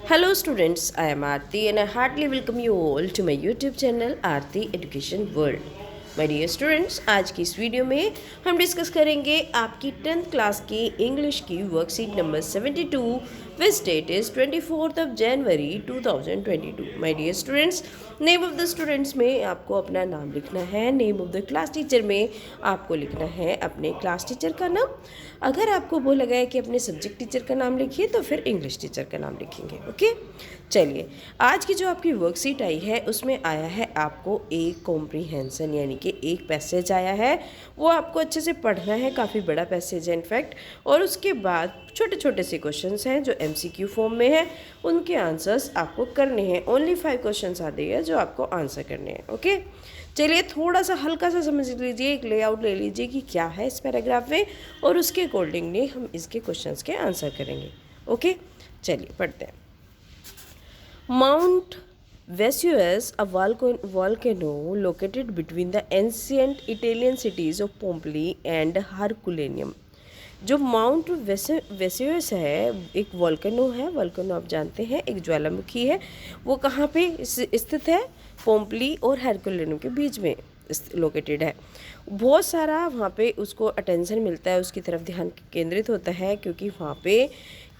Hello students, I am Aarti and I heartily welcome you all to my YouTube channel Aarti Education World. My dear students, आज की इस video में हम discuss करेंगे आपकी 10th class की English की worksheet number 72 which date is 24th of January 2022. My dear students, name of the students में आपको अपना नाम लिखना है, name of the class teacher में आपको लिखना है अपने क्लास टीचर का नाम. अगर आपको बोला गया है कि अपने सब्जेक्ट टीचर का नाम लिखिए तो फिर इंग्लिश टीचर का नाम लिखेंगे. ओके, चलिए आज की जो आपकी वर्कशीट आई है उसमें आया है आपको एक कॉम्प्रीहेंशन यानी कि एक पैसेज आया है, वो आपको अच्छे से पढ़ना है. काफ़ी बड़ा पैसेज है इनफैक्ट. और उसके बाद छोटे छोटे से क्वेश्चंस हैं जो एमसीक्यू फॉर्म में है, उनके आंसर्स आपको करने हैं. ओनली 5 क्वेश्चंस आते हैं जो आपको आंसर करने हैं. ओके, चलिए थोड़ा सा हल्का सा समझ लीजिए, एक लेआउट ले लीजिए कि क्या है इस पैराग्राफ में और उसके अकॉर्डिंगली हम इसके क्वेश्चंस के आंसर करेंगे. ओके, चलिए पढ़ते हैं. Mount Vesuvius, a volcano located between the ancient Italian cities of Pompeii and Herculaneum. जो माउंट वेसुवियस है एक वॉल्केनो है. वॉल्केनो आप जानते हैं एक ज्वालामुखी है. वो कहाँ पे स्थित है? पोम्पली और हेरकुलेनियम के बीच में लोकेटेड है. बहुत सारा वहाँ पे उसको अटेंशन मिलता है, उसकी तरफ ध्यान केंद्रित होता है क्योंकि वहाँ पे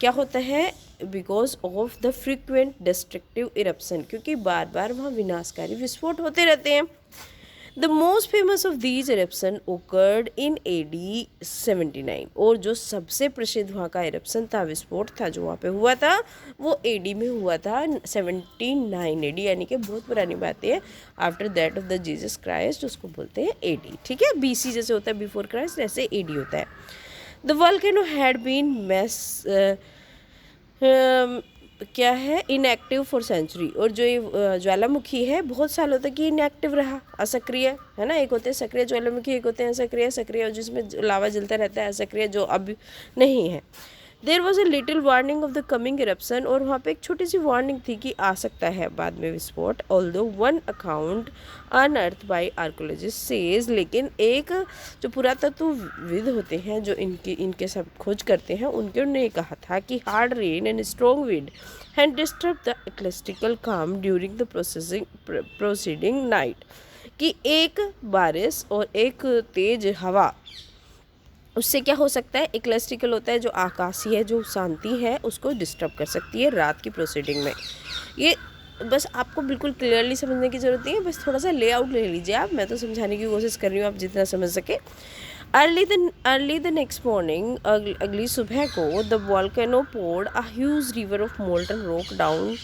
क्या होता है, because of the frequent destructive eruption, क्योंकि बार बार वहाँ विनाशकारी विस्फोट होते रहते हैं. The most famous of these eruption occurred in AD 79. और जो सबसे प्रसिद्ध वहाँ का इरप्शन था, विस्फोट था जो वहाँ पे हुआ था, वो AD में हुआ था 79 AD, यानी कि बहुत पुरानी बात है. After that of the Jesus Christ उसको बोलते हैं AD. ठीक है, BC जैसे होता है बिफोर क्राइस्ट, ऐसे AD होता है. द वॉल्केनो हैड बीन क्या है इनएक्टिव फॉर सेंचुरी. और जो ये ज्वालामुखी है बहुत सालों तक ये इनएक्टिव रहा, असक्रिय है ना. एक होते हैं सक्रिय ज्वालामुखी, एक होते हैं असक्रिय. सक्रिय जिसमें लावा जलता रहता है, असक्रिय जो अब नहीं है. There was a little warning of the coming eruption. और वहाँ पे एक छोटी सी वार्निंग थी कि आ सकता है बाद में विस्फोट. Although one account unearth by archaeologist says, लेकिन एक जो पुरातत्वविद होते हैं जो इनके सब खोज करते हैं, उन्होंने कहा था कि hard rain and strong wind had disturb the ecclesiastical calm during the proceeding night. कि एक बारिश और एक तेज हवा, उससे क्या हो सकता है, इक्लेस्टिकल होता है जो आकाशीय जो शांति है उसको डिस्टर्ब कर सकती है रात की प्रोसीडिंग में. ये बस आपको बिल्कुल क्लियरली समझने की ज़रूरत नहीं है, बस थोड़ा सा लेआउट ले लीजिए आप. मैं तो समझाने की कोशिश कर रही हूँ, आप जितना समझ सके. अर्ली द नेक्स्ट मॉर्निंग, अगली सुबह को, the volcano poured a huge river of molten rock down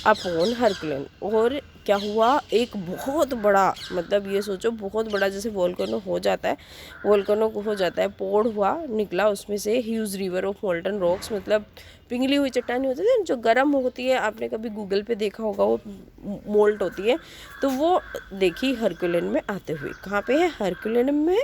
upon Herculaneum. और क्या हुआ, एक बहुत बड़ा, मतलब ये सोचो बहुत बड़ा जैसे वॉल्केनो हो जाता है, वॉल्केनो को हो जाता है, पोर्ड हुआ, निकला उसमें से huge river of molten rocks, मतलब पिघली हुई चट्टानी होती है जो गर्म होती है. आपने कभी गूगल पे देखा होगा, वो मोल्ट होती है. तो वो देखी हरकुलन में आते हुए. कहाँ पे है? हरकुलन में.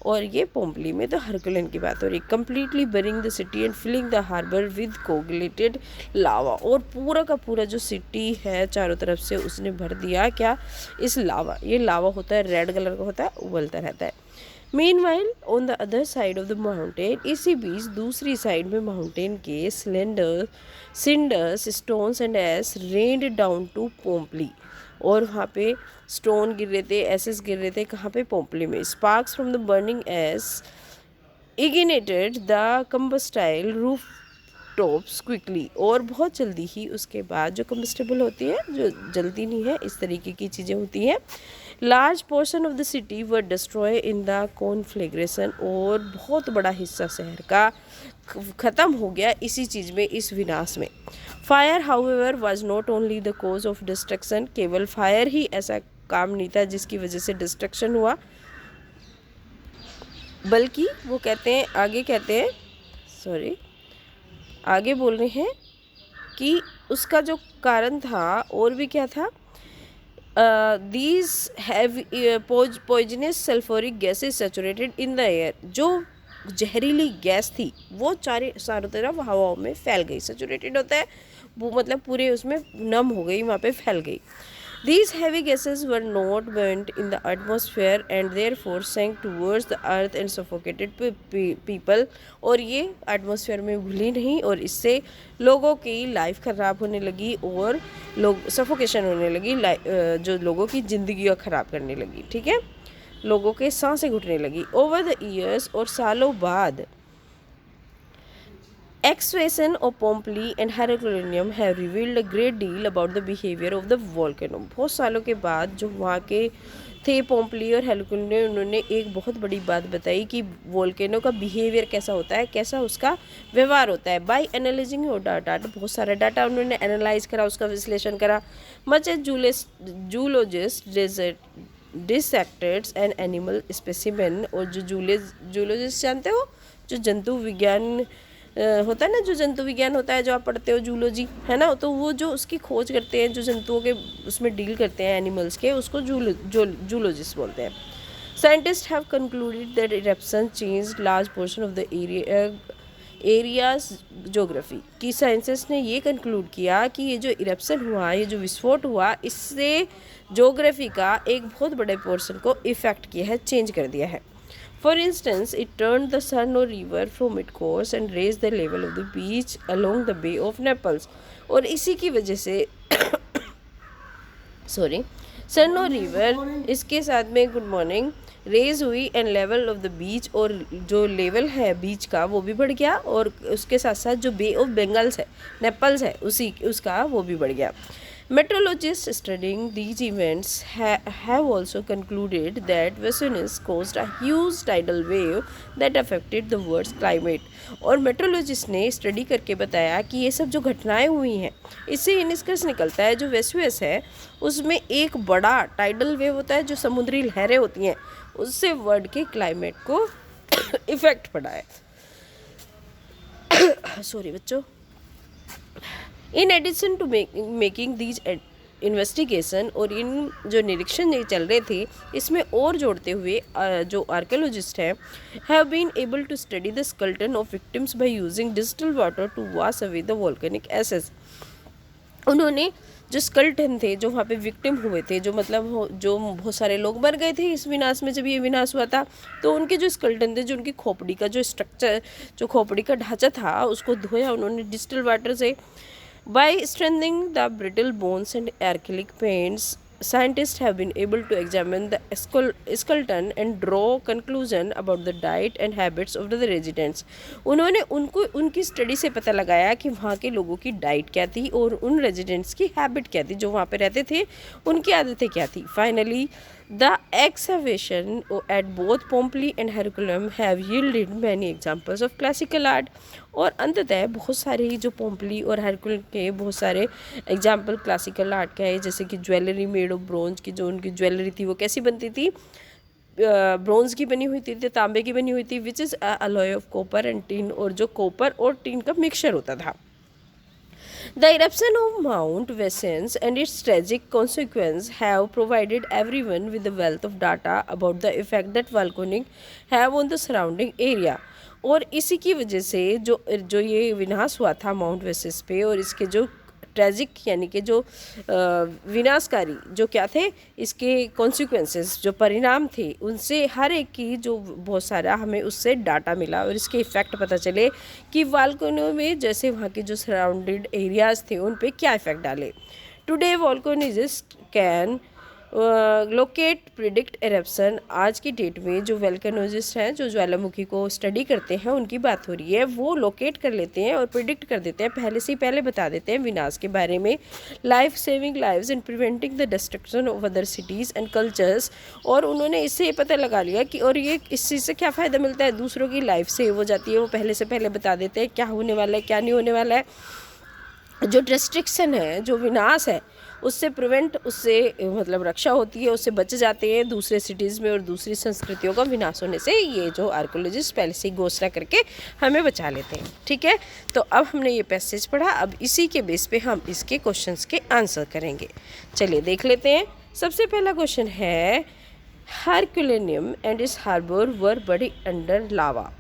और ये पोम्पली में. तो हरकुलन की बात हो रही. Completely burying the city and filling the harbour with coagulated lava. और पूरा का पूरा जो सिटी है चारों तरफ से उसने भर दिया क्या, इस लावा. ये लावा होता है रेड कलर का होता है, उबलता रहता है. Meanwhile on the other side of the mountain, इसी बीच दूसरी साइड में माउंटेन के cinders stones and ash rained down to Pompeii. और वहाँ पे स्टोन गिर रहे थे, एसेस गिर रहे थे. कहाँ पे? पोम्पली में. Sparks from the burning ash ignited the combustible roof tops quickly. और बहुत जल्दी ही उसके बाद जो कंबस्टेबल होती है, जो जलती नहीं है, इस तरीके की चीज़ें होती हैं. Large portion of the city were destroy in the conflagration. और बहुत बड़ा हिस्सा शहर का ख़त्म हो गया इसी चीज़ में, इस विनाश में. Fire however was not only the cause of destruction. केवल फायर ही ऐसा काम नहीं था जिसकी वजह से डिस्ट्रक्शन हुआ, बल्कि वो कहते हैं, आगे कहते हैं, सॉरी आगे बोल रहे हैं कि उसका जो कारण था और भी क्या था. These have poisonous sulphuric gases saturated in the air. जो जहरीली गैस थी वो चारों तरफ हवाओं में फैल गई. सैचुरेटेड होता है वो, मतलब पूरे उसमें नम हो गई, वहाँ पे फैल गई. These heavy gases were not burnt in the atmosphere and therefore sank towards the earth and suffocated people. और ये एटमॉस्फेयर में घुली नहीं और इससे लोगों की लाइफ ख़राब होने लगी और लोग सफोकेशन होने लगी, जो लोगों की ज़िंदगी ख़राब करने लगी, ठीक है, लोगों के सांसें घुटने लगी। ओवर द ईयर्स, और सालों बाद, excavation of Pompeii and Herculaneum have revealed a great deal about the behavior of the volcano। बहुत सालों के बाद जो वहाँ के थे पोम्पली और हेरकुलेनियम, उन्होंने एक बहुत बड़ी बात बताई कि वोल्केनो का बिहेवियर कैसा होता है, कैसा उसका व्यवहार होता है। बाय एनालाइजिंग योर डाटा, बहुत सारा डाटा उन्होंने एनालाइज करा, उसका विश्लेषण करा। Much as zoologist dissected an animal specimen, और जो जूलॉजिस्ट जानते हो, जो जंतु विज्ञान होता है ना, जो जंतु विज्ञान होता है जो आप पढ़ते हो, जूलॉजी, है ना, तो वो जो उसकी खोज करते हैं, जो जंतुओं के उसमें डील करते हैं, एनिमल्स के, उसको जूलॉजिस्ट बोलते हैं। Scientist have concluded that eruption changed large portion of the areas geography, कि साइंटिस्ट ने ये कंक्लूड किया कि ये जो इरप्शन हुआ, ये जो विस्फोट हुआ, इससे जोग्राफी का एक बहुत बड़े पोर्शन को इफ़ेक्ट किया है, चेंज कर दिया है। For instance, it turned the Sarno River from its course and raised the level of the beach along the Bay of Naples। और इसी की वजह से सरनो रिवर, इसके साथ में गुड मॉर्निंग, रेज हुई and level of the beach, और जो लेवल है बीच का वो भी बढ़ गया, और उसके साथ साथ जो बे ऑफ बंगाल्स है, नेपल्स है, उसका वो भी बढ़ गया। Meteorologists studying these events have also concluded that Vesuvius caused a huge tidal wave that affected the world's climate। और मेट्रोलॉजिस्ट ने स्टडी करके बताया कि ये सब जो घटनाएं हुई हैं, इससे ये निष्कर्ष निकलता है जो वेसुवियस है उसमें एक बड़ा टाइडल वेव होता है, जो समुद्री लहरें होती हैं, उससे वर्ल्ड के क्लाइमेट को इफ़ेक्ट पड़ा है। सॉरी बच्चों। In addition to making these investigation, और इन जो निरीक्षण ये चल रहे थे, इसमें और जोड़ते हुए जो आर्कियोलॉजिस्ट हैं have been able to study the skeleton of victims by using distilled water to wash away the volcanic ashes. उन्होंने जो स्केलेटन थे, जो वहाँ पे विक्टिम हुए थे, जो मतलब जो बहुत सारे लोग मर गए थे इस विनाश में, जब ये विनाश हुआ था, तो उनके जो स्केलेटन थे, जो उनकी खोपड़ी का जो स्ट्रक्चर, जो खोपड़ी का ढांचा था, उसको धोया उन्होंने डिस्टिल्ड वाटर से। By strengthening the brittle bones and acrylic paints, scientists have been able to examine the skeleton and draw conclusion about the diet and habits of the residents। उन्होंने उनकी स्टडी से पता लगाया कि वहाँ के लोगों की डाइट क्या थी और उन रेजिडेंट्स की हैबिट क्या थी, जो वहाँ पे रहते थे उनकी आदतें क्या थी। Finally the excavation at both Pompeii and Herculaneum have yielded many examples of classical art। और अंततः बहुत सारे ही जो पोम्पली और हेरकुलेन के बहुत सारे एग्जाम्पल क्लासिकल आर्ट का है, जैसे कि ज्वेलरी मेड ऑफ ब्रोंज की, जो उनकी ज्वेलरी थी वो कैसी बनती थी, ब्रोंज की बनी हुई थी, तांबे की बनी हुई थी, which is alloy of copper and tin, और जो कॉपर और टिन का मिक्सचर होता था। The eruption of Mount Vesuvius and its tragic consequences have provided everyone with a wealth of data about the effect that volcanic have on the surrounding area। और इसी की वजह से जो ये विनाश हुआ था माउंट वेसुवियस पे, और इसके जो ट्रेजिक यानी कि जो विनाशकारी जो क्या थे, इसके कॉन्सिक्वेंसेस, जो परिणाम थे, उनसे हर एक की जो बहुत सारा हमें उससे डाटा मिला और इसके इफ़ेक्ट पता चले कि वोल्केनो में जैसे वहाँ के जो सराउंडेड एरियाज़ थे उन पे क्या इफ़ेक्ट डाले। Today volcanologist can locate predict eruption. आज की डेट में जो वोल्केनोलॉजिस्ट हैं, जो ज्वालामुखी को स्टडी करते हैं, उनकी बात हो रही है, वो लोकेट कर लेते हैं और प्रिडिक्ट कर देते हैं, पहले बता देते हैं विनाश के बारे में। Life saving lives and preventing the destruction of other cities and cultures. और उन्होंने इससे ये पता लगा लिया कि और ये इस चीज़ से क्या फ़ायदा मिलता है, दूसरों की लाइफ सेव हो जाती है, वो पहले बता देते हैं क्या होने वाला है, क्या नहीं होने वाला है। जो डिस्ट्रक्शन है, जो विनाश है, उससे उससे मतलब रक्षा होती है, उससे बच जाते हैं दूसरे सिटीज़ में और दूसरी संस्कृतियों का विनाश होने से। ये जो आर्कियोलॉजिस्ट पहले से ही घोषणा करके हमें बचा लेते हैं, ठीक है। तो अब हमने ये पैसेज पढ़ा, अब इसी के बेस पे हम इसके क्वेश्चंस के आंसर करेंगे। चलिए देख लेते हैं। सबसे पहला क्वेश्चन है, Herculaneum and its harbour were buried under lava.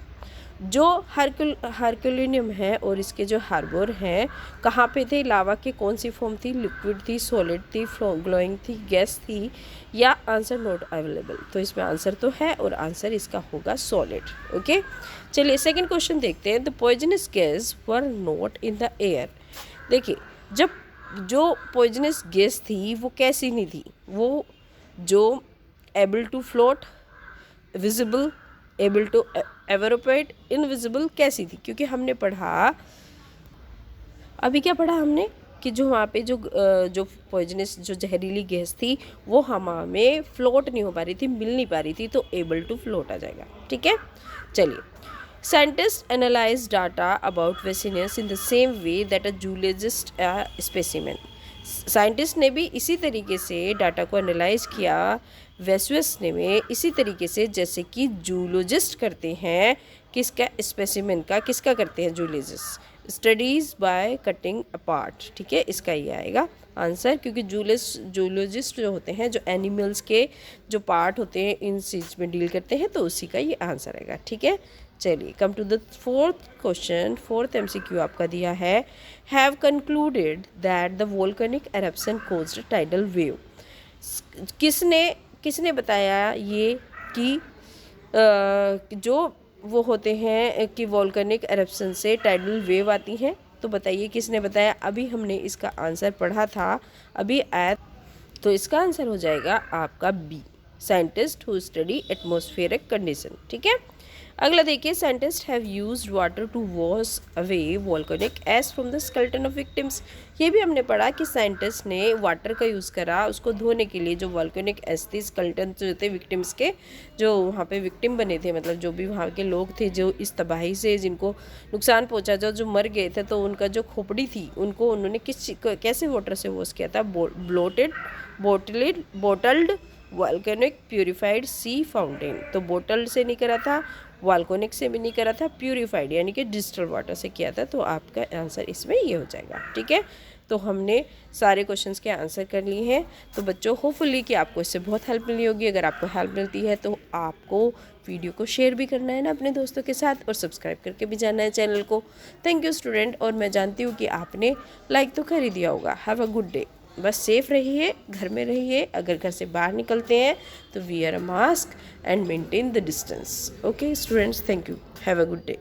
जो हरक्यूलिनियम है और इसके जो हार्बर हैं कहाँ पे थे, लावा के कौन सी फॉर्म थी, लिक्विड थी, सॉलिड थी, ग्लोइंग थी, गैस थी, या आंसर नॉट अवेलेबल। तो इसमें आंसर तो है और आंसर इसका होगा सॉलिड। ओके, चलिए सेकंड क्वेश्चन देखते हैं। The poisonous gas were not in the air. देखिए, जब जो पॉइजनस गैस थी वो कैसी नहीं थी, वो जो able to float, visible, able to एवरोपेट, इनविजिबल कैसी थी, क्योंकि हमने पढ़ा, अभी क्या पढ़ा हमने कि जो वहाँ पे जो पॉइजनस जो जहरीली गैस थी वो हवा में फ्लोट नहीं हो पा रही थी, मिल नहीं पा रही थी, तो एबल टू फ्लोट आ जाएगा। ठीक है, चलिए। साइंटिस्ट एनालाइज डाटा अबाउट वेसिनियस in the same way that a zoologist specimen. Scientist ने भी इसी तरीके से डाटा को एनालाइज किया वेसुअस ने में इसी तरीके से जैसे कि जूलॉजिस्ट करते हैं। किसका स्पेसिमेन का, किसका करते हैं zoologist, studies by cutting apart. ठीक है, इसका ये आएगा आंसर, क्योंकि जूलॉजिस्ट जो होते हैं, जो एनिमल्स के जो पार्ट होते हैं इन चीज़ में डील करते हैं, तो उसी का ये आंसर आएगा। ठीक है, चलिए come to the fourth question. Fourth MCQ आपका दिया है, have concluded that the volcanic eruption caused tidal wave. किसने बताया ये कि जो वो होते हैं कि वोल्केनिक एरप्शन से टाइडल वेव आती हैं, तो बताइए किसने बताया। अभी हमने इसका आंसर पढ़ा था, अभी आया, तो इसका आंसर हो जाएगा आपका B, scientist who study atmospheric condition. ठीक है, अगला देखिए, scientist have used water to wash away volcanic ash from the skeleton of victims. ये भी हमने पढ़ा कि साइंटिस्ट ने वाटर का यूज़ करा उसको धोने के लिए, जो वोल्केनिक एश थी, स्केलेटन जो थे विक्टिम्स के, जो वहाँ पे विक्टिम बने थे, मतलब जो भी वहाँ के लोग थे जो इस तबाही से जिनको नुकसान पहुँचा, जो मर गए थे, तो उनका जो खोपड़ी थी उनको उन्होंने कैसे वाटर से वॉश किया था, बोटल्ड वोल्केनिक प्यूरिफाइड सी फाउंटेन। तो बोटल से नहीं करा था, वोल्केनिक से भी नहीं करा था, प्यूरिफाइड यानी कि डिस्टिल वाटर से किया था, तो आपका आंसर इसमें ये हो जाएगा। ठीक है, तो हमने सारे क्वेश्चंस के आंसर कर लिए हैं। तो बच्चों, होपफुली कि आपको इससे बहुत हेल्प मिली होगी। अगर आपको हेल्प मिलती है तो आपको वीडियो को शेयर भी करना है ना अपने दोस्तों के साथ, और सब्सक्राइब करके भी जाना है चैनल को। थैंक यू स्टूडेंट, और मैं जानती हूँ कि आपने लाइक तो कर ही दिया होगा। Have a good day. बस सेफ रहिए, घर में रहिए। अगर घर से बाहर निकलते हैं तो wear a mask and maintain the distance. Okay students, thank you, have a good day.